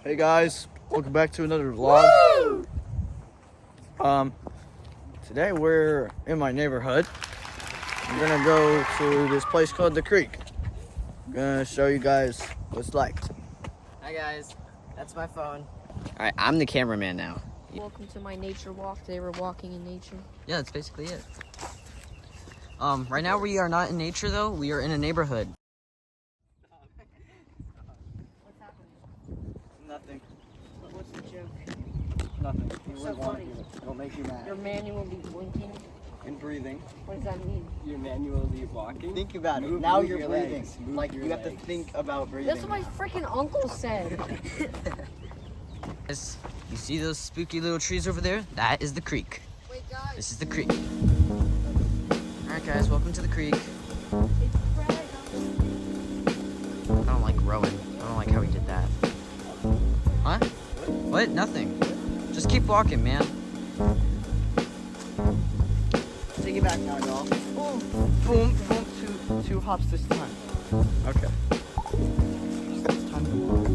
Hey guys, welcome back to another vlog. Today we're in my neighborhood. I'm gonna go to this place called the Creek. I'm gonna show you guys what it's like. Hi guys, that's my phone. Alright, I'm the cameraman now. Welcome to my nature walk. Today we're walking in nature. Yeah, that's basically it. Right now we are not in nature though, we are in a neighborhood. What's happening? Nothing. What's the joke? Nothing. It's so funny. It'll make you mad. You're manually blinking. And breathing. What does that mean? You're manually walking. Think about it. Move- Now move you're your breathing. legs. Move Like your you have to legs. think about breathing. That's what my freaking uncle said. Guys, you see those spooky little trees over there? That is the creek. Wait, guys. This is the creek. Alright guys, welcome to the creek. It's Fred. I don't like rowing. I don't like how he did that. Huh? What? Nothing. Just keep walking, man. Take it back now, y'all. Oh. Boom, boom, two hops this time. Okay. This time to walk.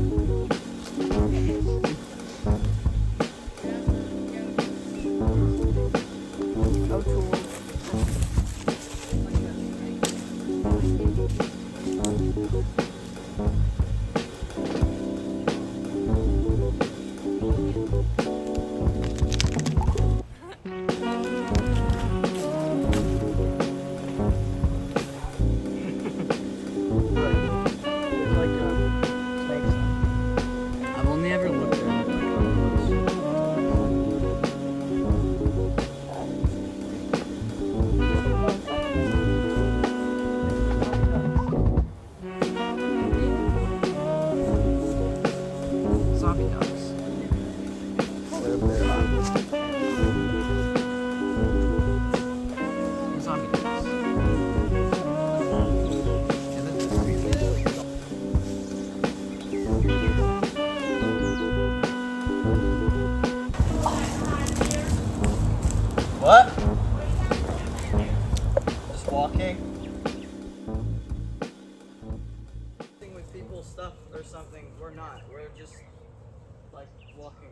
Oh, cool. I've only ever looked at it like up close. Zombie ducks. Zombie ducks. Yeah, that's creepy. What? Just walking. With people, stuff, or something. We're not. We're just like walking.